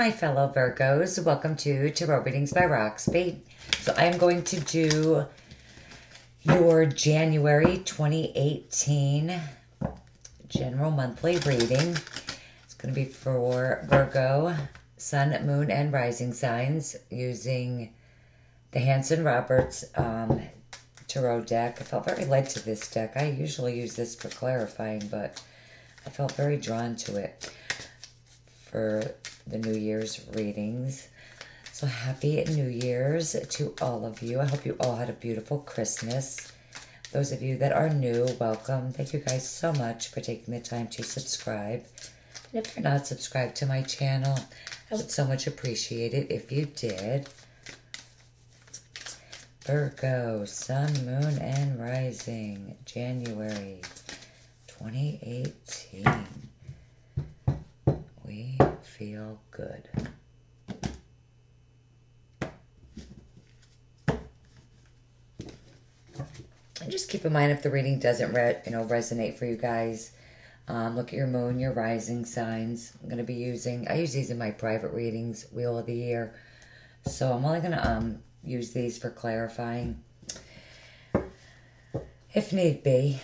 my fellow Virgos. Welcome to Tarot Readings by Roxby. So I am going to do your January 2018 general monthly reading. It's going to be for Virgo, Sun, Moon, and Rising signs using the Hanson Roberts Tarot deck. I felt very led to this deck. I usually use this for clarifying, but I felt very drawn to it for the New Year's readings. So happy New Year's to all of you. I hope you all had a beautiful Christmas. Those of you that are new, welcome. Thank you guys so much for taking the time to subscribe. And if you're not subscribed to my channel, I would so much appreciate it if you did. Virgo, Sun, Moon, and Rising, January 2018. We feel good. And just keep in mind if the reading doesn't resonate for you guys, look at your moon, your rising signs. I'm going to be using, I use these in my private readings, Wheel of the Year. So I'm only going to use these for clarifying if need be.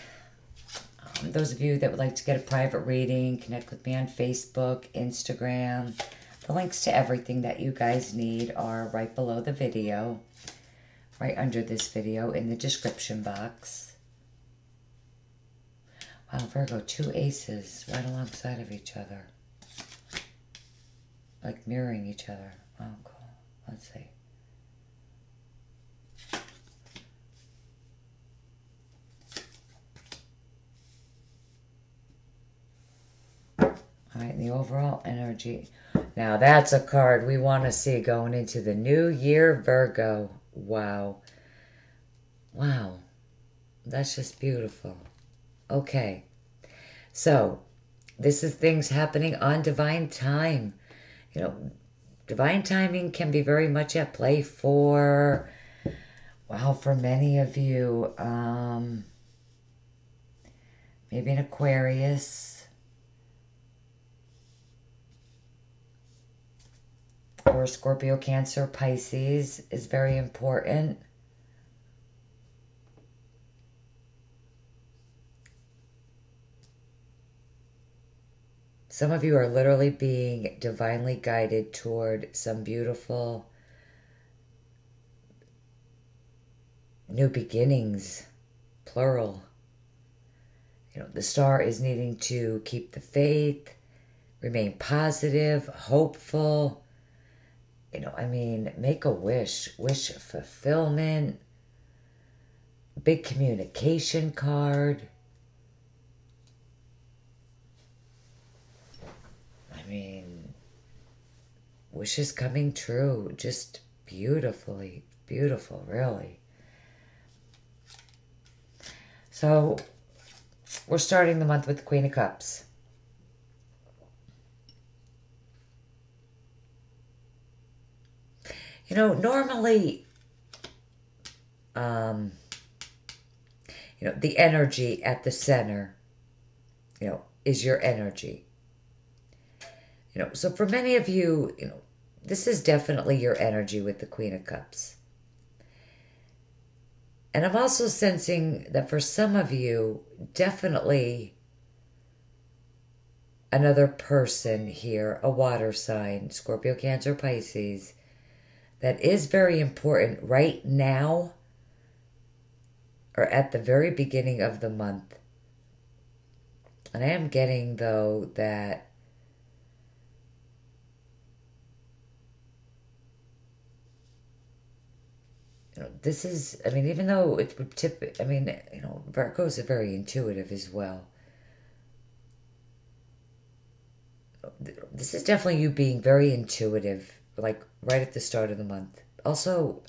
Those of you that would like to get a private reading, connect with me on Facebook, Instagram. The links to everything that you guys need are right below the video, right under this video in the description box. Wow, Virgo, 2 aces right alongside of each other. Like mirroring each other. Oh, cool. Let's see. All right, and the overall energy. Now, that's a card we want to see going into the new year, Virgo. Wow. Wow. That's just beautiful. Okay. So, this is things happening on divine time. You know, divine timing can be very much at play for, wow, for many of you. Maybe an Aquarius. Or Scorpio, Cancer, Pisces is very important. Some of you are literally being divinely guided toward some beautiful new beginnings, plural. You know, the star is needing to keep the faith, remain positive, hopeful. You know, I mean, make a wish fulfillment, big communication card. I mean, wishes coming true, just beautifully, beautiful, really. So, we're starting the month with the Queen of Cups. You know, normally, you know, the energy at the center, you know, is your energy. You know, so for many of you, you know, this is definitely your energy with the Queen of Cups. And I'm also sensing that for some of you, definitely another person here, a water sign, Scorpio, Cancer, Pisces, that is very important right now or at the very beginning of the month. And I am getting, though, that you know, this is, I mean, even though it would tip, I mean, you know, Virgos are very intuitive as well. This is definitely you being very intuitive, like right at the start of the month. Also,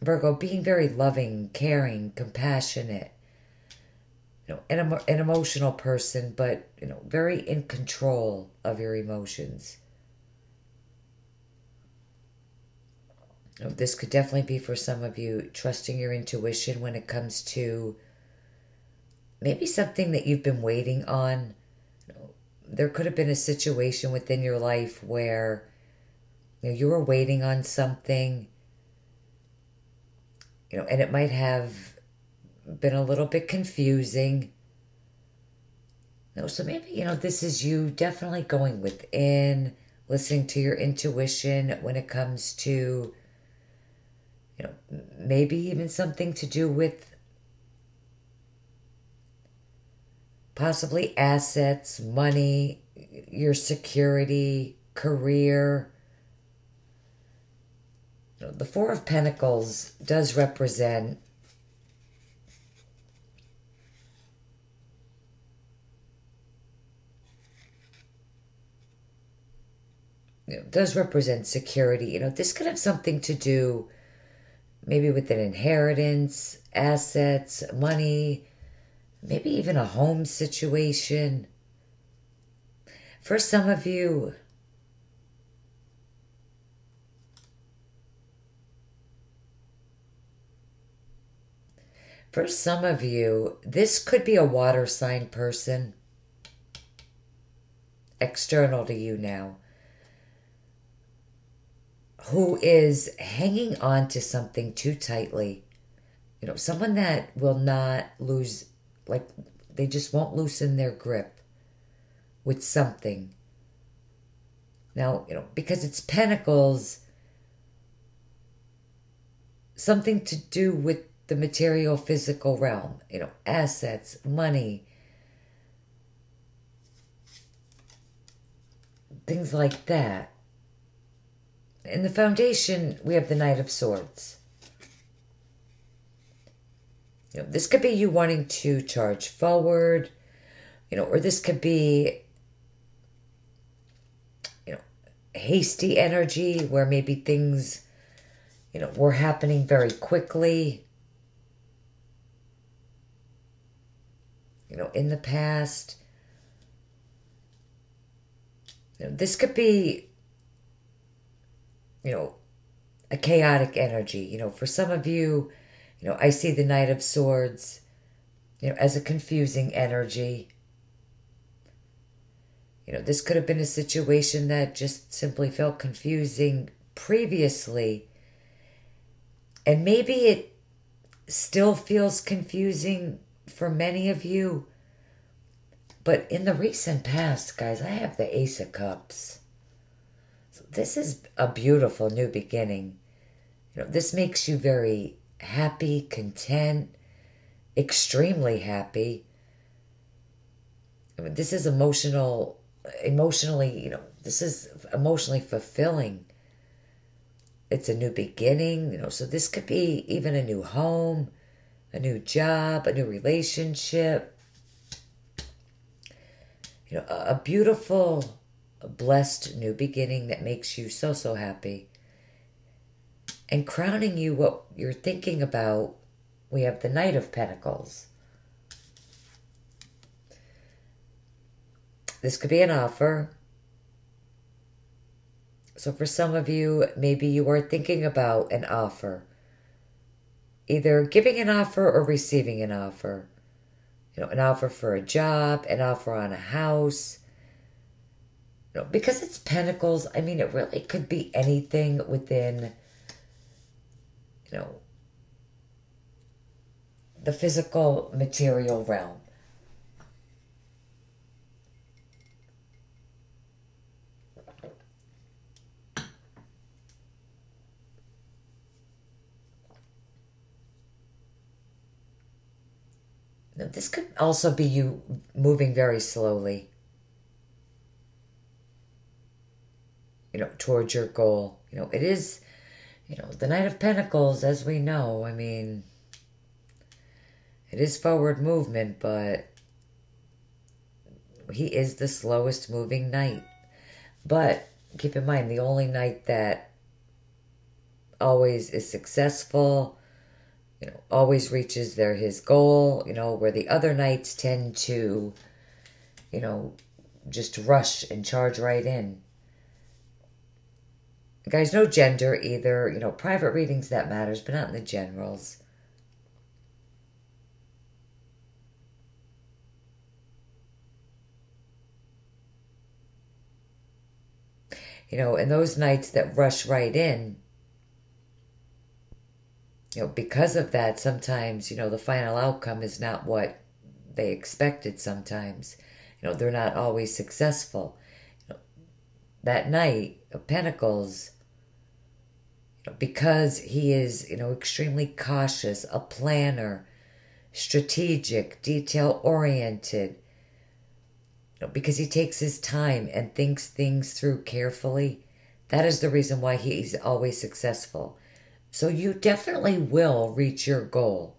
Virgo, being very loving, caring, compassionate, you know, an emotional person, but, you know, very in control of your emotions. You know, this could definitely be for some of you trusting your intuition when it comes to maybe something that you've been waiting on. You know, there could have been a situation within your life where you were waiting on something, and it might have been a little bit confusing. So maybe, this is you definitely going within, listening to your intuition when it comes to, maybe even something to do with possibly assets, money, your security, career. The Four of Pentacles does represent security. This could have something to do maybe with an inheritance, assets, money, maybe even a home situation. For some of you, this could be a water sign person, external to you now, who is hanging on to something too tightly. Someone that will not lose, like they just won't loosen their grip with something. Now, because it's Pentacles, something to do with the material physical realm, assets, money, things like that. In the foundation, we have the Knight of Swords. This could be you wanting to charge forward, or this could be, hasty energy where maybe things, were happening very quickly, in the past. This could be, a chaotic energy. For some of you, I see the Knight of Swords, as a confusing energy. This could have been a situation that just simply felt confusing previously. And maybe it still feels confusing for many of you. But in the recent past, guys, I have the Ace of Cups. So this is a beautiful new beginning. This makes you very happy, content, extremely happy. This is emotionally, this is emotionally fulfilling. It's a new beginning, so this could be even a new home, a new job, a new relationship. A beautiful, blessed new beginning that makes you so, so happy. And crowning you what you're thinking about, we have the Knight of Pentacles. This could be an offer. So for some of you, maybe you are thinking about an offer. Either giving an offer or receiving an offer. An offer for a job, an offer on a house. Because it's Pentacles, it really could be anything within, the physical material realm. Now, this could also be you moving very slowly, towards your goal. It is, the Knight of Pentacles, as we know, it is forward movement, but he is the slowest moving knight. But keep in mind, the only knight that always is successful, always reaches his goal, where the other knights tend to, just rush and charge right in. Guys, no gender either. Private readings, that matters, but not in the generals. And those nights that rush right in, because of that, sometimes, the final outcome is not what they expected sometimes. They're not always successful. That Knight of Pentacles, because he is, extremely cautious, a planner, strategic, detail-oriented, because he takes his time and thinks things through carefully, that is the reason why he's always successful. So you definitely will reach your goal.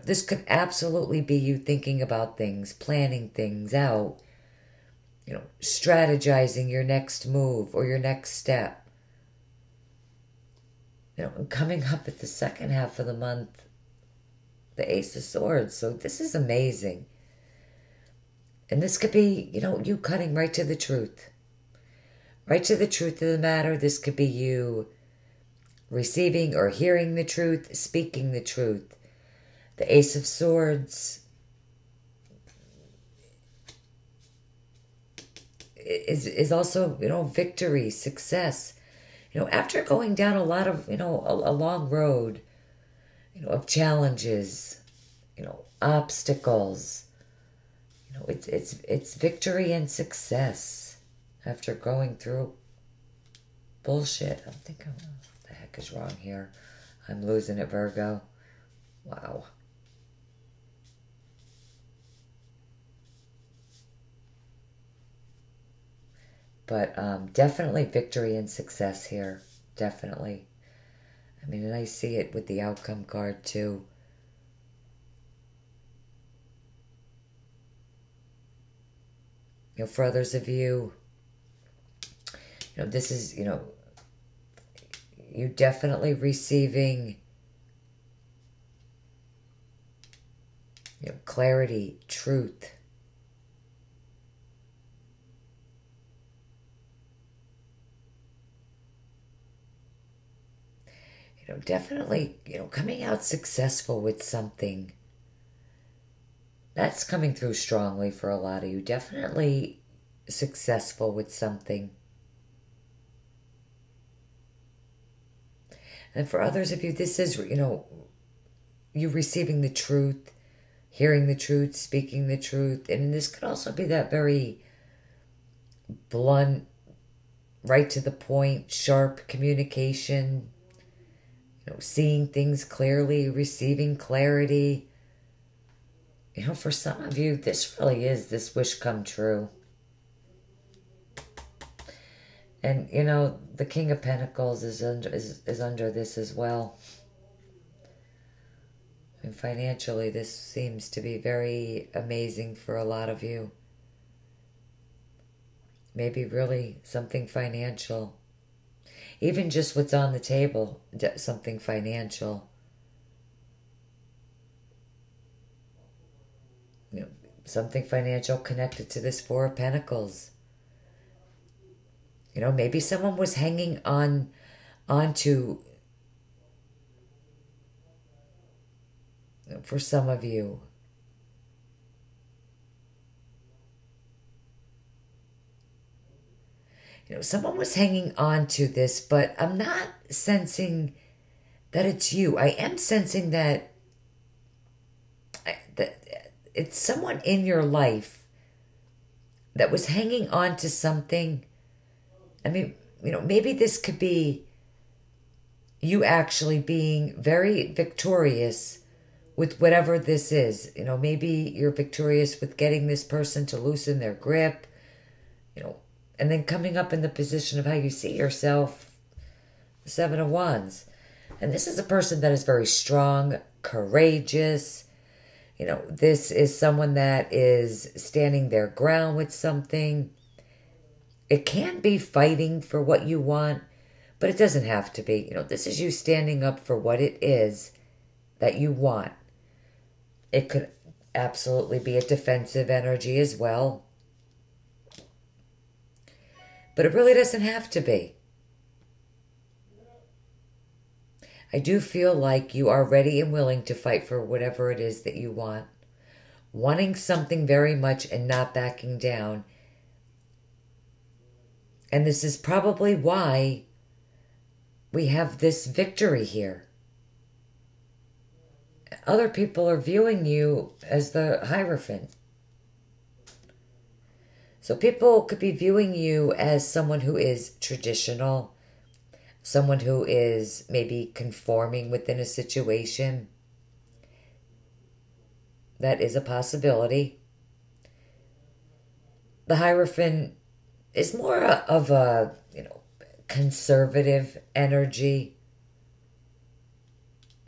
This could absolutely be you thinking about things, planning things out, strategizing your next move or your next step. And coming up at the second half of the month, the Ace of Swords. So this is amazing. And this could be, you cutting right to the truth. Right to the truth of the matter. This could be you receiving or hearing the truth, speaking the truth. The Ace of Swords is also, victory, success. After going down a lot of, a long road, of challenges, obstacles, it's victory and success after going through bullshit. I'm thinking, what the heck is wrong here? I'm losing it, Virgo. Wow. But definitely victory and success here. Definitely. I mean, and I see it with the outcome card too. For others of you, this is, you definitely receiving, clarity, truth. Definitely, coming out successful with something. That's coming through strongly for a lot of you. Definitely successful with something. And for others of you, this is, you receiving the truth, hearing the truth, speaking the truth. And this could also be that very blunt, right to the point, sharp communication. Seeing things clearly, receiving clarity. For some of you, this really is this wish come true. And, the King of Pentacles is under this as well. And financially, this seems to be very amazing for a lot of you. Maybe really something financial. Even just what's on the table, something financial. Something financial connected to this Four of Pentacles. Maybe someone was hanging onto, for some of you. Someone was hanging on to this, but I'm not sensing that it's you. I am sensing that it's someone in your life that was hanging on to something. I mean, maybe this could be you actually being very victorious with whatever this is. Maybe you're victorious with getting this person to loosen their grip, and then coming up in the position of how you see yourself, the Seven of Wands. And this is a person that is very strong, courageous. This is someone that is standing their ground with something. It can be fighting for what you want, but it doesn't have to be. This is you standing up for what it is that you want. It could absolutely be a defensive energy as well. But it really doesn't have to be. I do feel like you are ready and willing to fight for whatever it is that you want. Wanting something very much and not backing down. And this is probably why we have this victory here. Other people are viewing you as the Hierophant. So people could be viewing you as someone who is traditional, someone who is maybe conforming within a situation. That is a possibility. The Hierophant is more of a, conservative energy,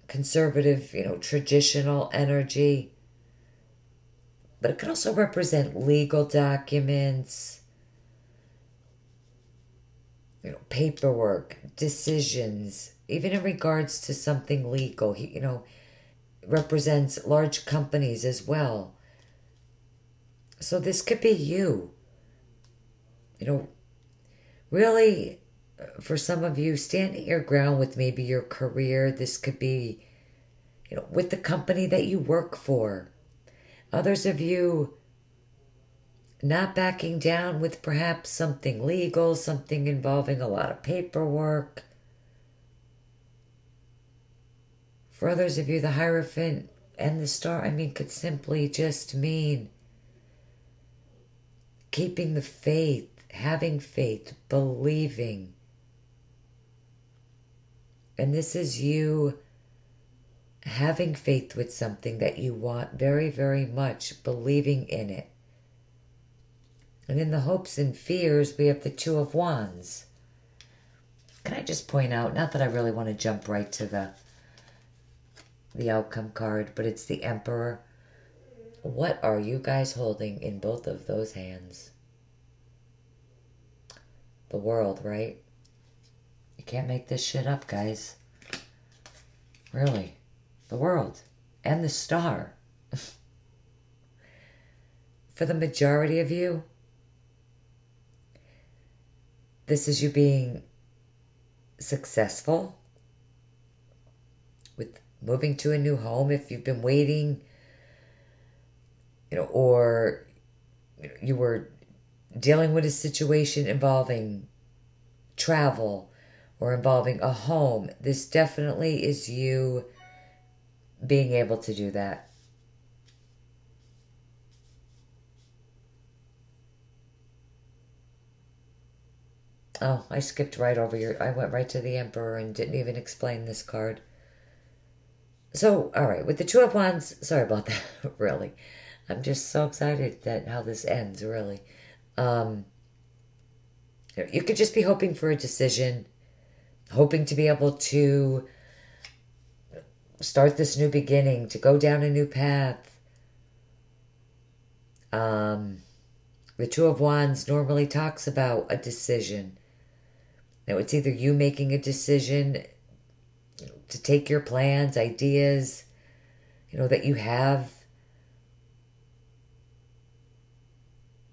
conservative, traditional energy. But it can also represent legal documents, paperwork, decisions, even in regards to something legal. Represents large companies as well. So this could be you. Really, for some of you, standing your ground with maybe your career. This could be, with the company that you work for. Others of you not backing down with perhaps something legal, something involving a lot of paperwork. For others of you, the Hierophant and the Star, could simply just mean keeping the faith, having faith, believing. And this is you having faith with something that you want very, very much, believing in it. And in the hopes and fears, we have the Two of Wands. Can I just point out, not that I really want to jump right to the outcome card, but it's the Emperor. What are you guys holding in both of those hands? The World, right? You can't make this shit up, guys. Really. The World. And the Star. For the majority of you, this is you being successful with moving to a new home. If you've been waiting, or you were dealing with a situation involving travel or involving a home, this definitely is you being able to do that. Oh, I skipped right over I went right to the Emperor and didn't even explain this card. So, all right, with the Two of Wands, sorry about that, really. I'm just so excited that how this ends, really. You could just be hoping for a decision, hoping to be able to start this new beginning, to go down a new path. The Two of Wands normally talks about a decision. Now, it's either you making a decision to take your plans, ideas, that you have,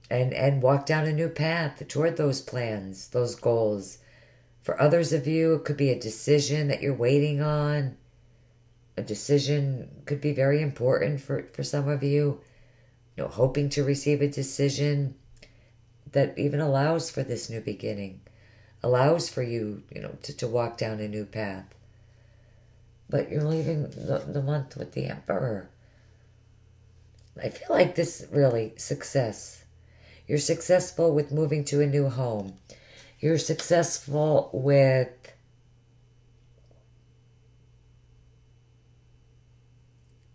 and walk down a new path toward those plans, those goals. For others of you, it could be a decision that you're waiting on. A decision could be very important for some of you. Hoping to receive a decision that even allows for this new beginning. Allows for you, to walk down a new path. But you're leaving the month with the Emperor. I feel like this really success. You're successful with moving to a new home. You're successful with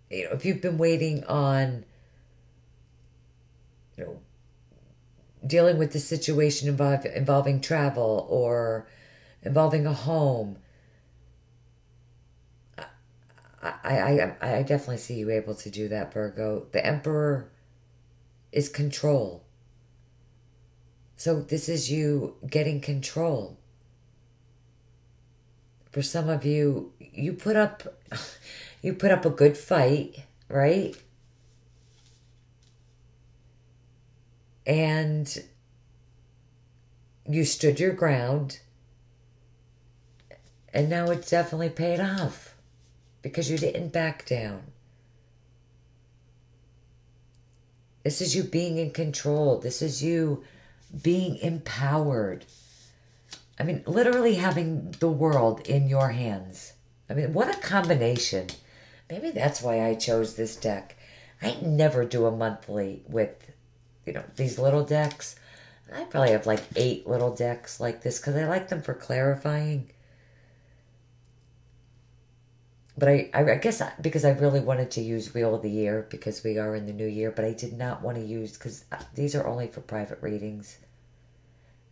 if you've been waiting on dealing with the situation involving travel or involving a home, I definitely see you able to do that, Virgo. The Emperor is control. So this is you getting control. For some of you, you put up a good fight, right? And you stood your ground. And now it's definitely paid off because you didn't back down. This is you being in control. This is you being empowered. I mean, literally having the world in your hands. I mean, what a combination. Maybe that's why I chose this deck. I never do a monthly with, you know, these little decks. I probably have like 8 little decks like this because I like them for clarifying. But I guess because I really wanted to use Wheel of the Year because we are in the new year, but I did not want to use, because these are only for private readings.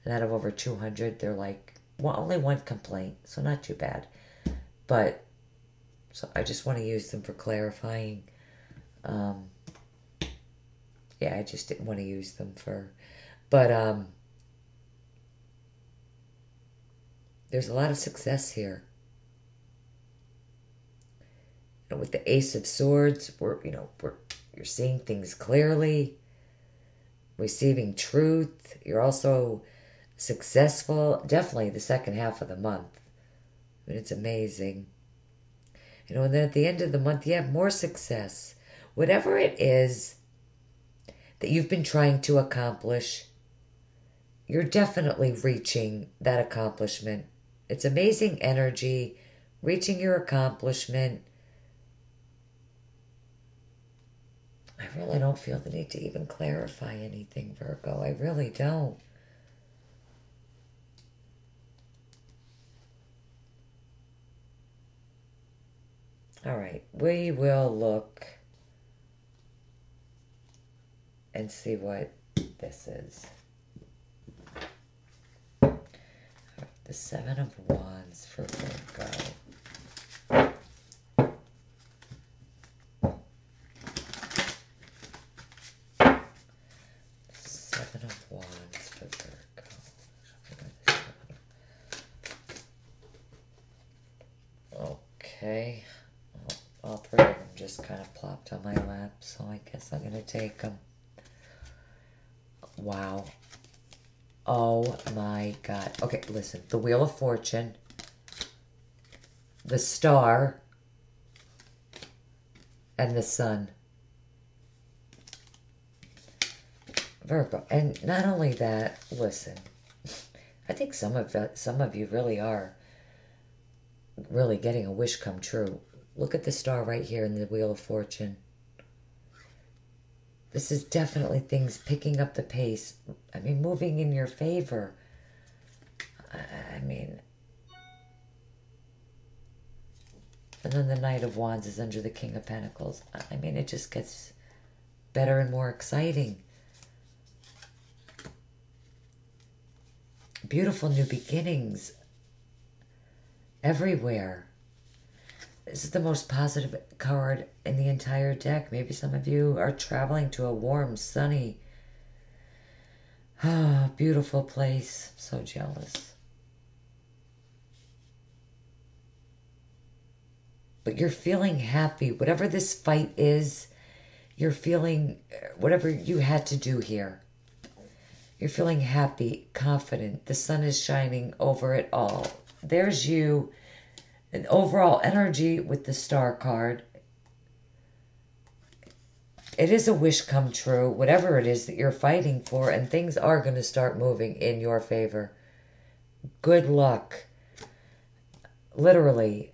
And out of over 200, they're like, well, only one complaint, so not too bad. But, so I just want to use them for clarifying. Yeah, I just didn't want to use them for, but there's a lot of success here. And with the Ace of Swords, you're seeing things clearly, receiving truth. You're also successful. Definitely the second half of the month. I mean, it's amazing. You know, and then at the end of the month, you have more success. Whatever it is that you've been trying to accomplish, you're definitely reaching that accomplishment. It's amazing energy, reaching your accomplishment. I really don't feel the need to even clarify anything, Virgo. I really don't. All right, we will look and see what this is. All right, the Seven of Wands for Virgo. Seven of Wands for Virgo. Okay. All 3 of them just kind of plopped on my lap, so I guess I'm going to take them. Wow. Oh my God. Okay, listen. The Wheel of Fortune. The Star. And the Sun. Virgo. And not only that, listen. I think some of you really are really getting a wish come true. Look at the Star right here in the Wheel of Fortune. This is definitely things picking up the pace. I mean, moving in your favor. I mean. And then the Knight of Wands is under the King of Pentacles. I mean, it just gets better and more exciting. Beautiful new beginnings. Everywhere. This is the most positive card in the entire deck. Maybe some of you are traveling to a warm, sunny, beautiful place. So jealous. But you're feeling happy. Whatever this fight is, you're feeling, whatever you had to do here. You're feeling happy, confident. The sun is shining over it all. There's you. An overall energy with the Star card. It is a wish come true, whatever it is that you're fighting for, and things are going to start moving in your favor. Good luck. Literally.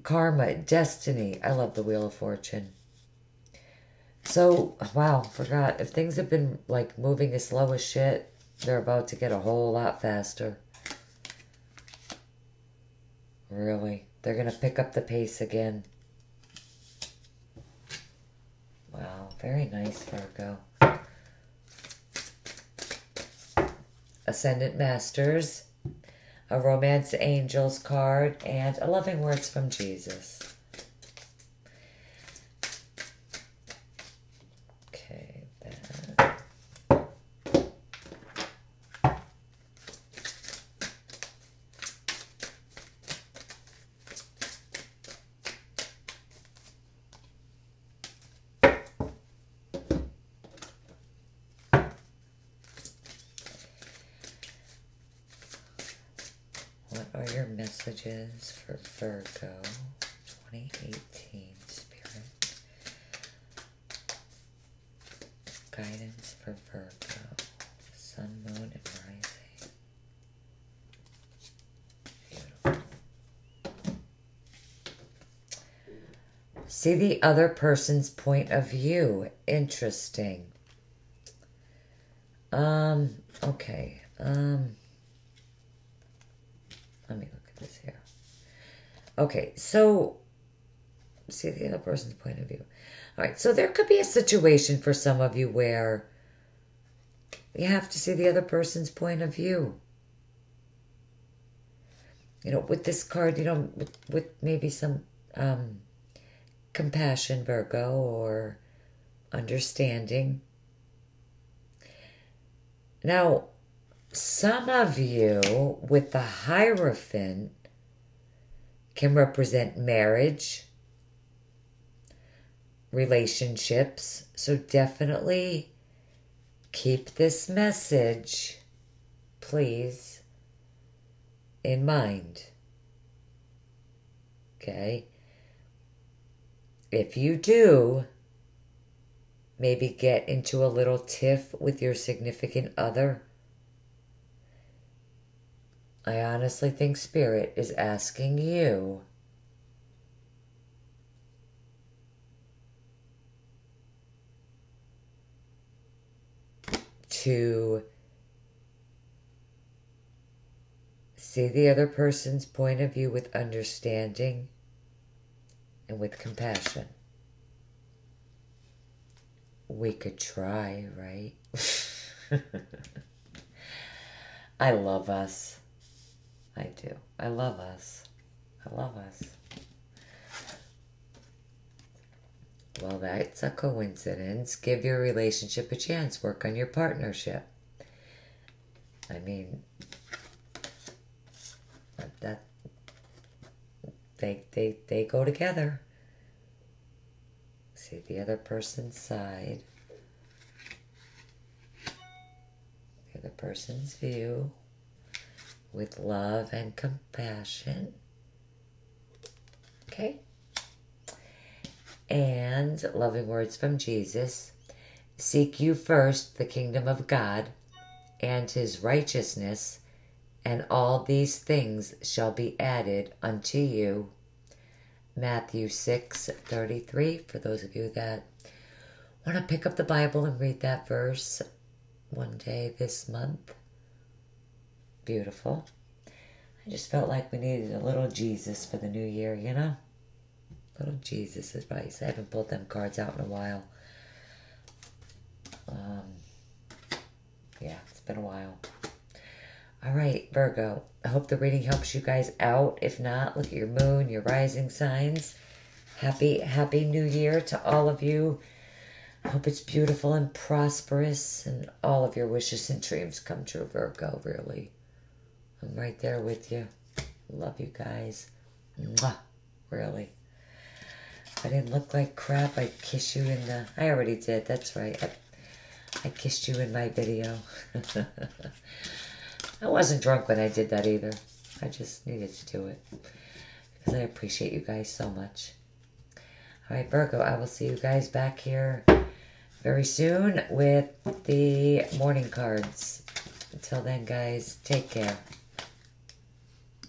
Karma, destiny. I love the Wheel of Fortune. So, wow, forgot. If things have been like moving as slow as shit, they're about to get a whole lot faster. Really. They're going to pick up the pace again. Wow. Very nice, Virgo. Ascendant Masters. A Romance Angels card. And a Loving Words from Jesus. Okay. That. What are your messages for Virgo 2018 Spirit? Guidance for Virgo, Sun, Moon, and Rising. See the other person's point of view. Interesting. Okay. Let me look at this here. Okay, so see the other person's point of view. All right, so there could be a situation for some of you where you have to see the other person's point of view. You know, with this card, you know, with maybe some compassion, Virgo, or understanding. Now, some of you with the Hierophant can represent marriage, relationships. So definitely keep this message, please, in mind. Okay? If you do, maybe get into a little tiff with your significant other, I honestly think Spirit is asking you to see the other person's point of view with understanding and with compassion. We could try, right? I love us. I do. I love us. I love us. Well, that's a coincidence. Give your relationship a chance. Work on your partnership. I mean, that they go together. See the other person's side. The other person's view. With love and compassion. Okay? And loving words from Jesus. Seek you first the kingdom of God and his righteousness, and all these things shall be added unto you. Matthew 6:33, for those of you that want to pick up the Bible and read that verse one day this month. Beautiful. I just felt like we needed a little Jesus for the new year, you know? Little Jesus advice. I haven't pulled them cards out in a while. Yeah, it's been a while. All right, Virgo. I hope the reading helps you guys out. If not, look at your moon, your rising signs. Happy New Year to all of you. I hope it's beautiful and prosperous and all of your wishes and dreams come true, Virgo, really. I'm right there with you. Love you guys. Mwah. Really. If I didn't look like crap, I'd kiss you in the... I already did. That's right. I kissed you in my video. I wasn't drunk when I did that either. I just needed to do it. Because I appreciate you guys so much. All right, Virgo, I will see you guys back here very soon with the morning cards. Until then, guys, take care.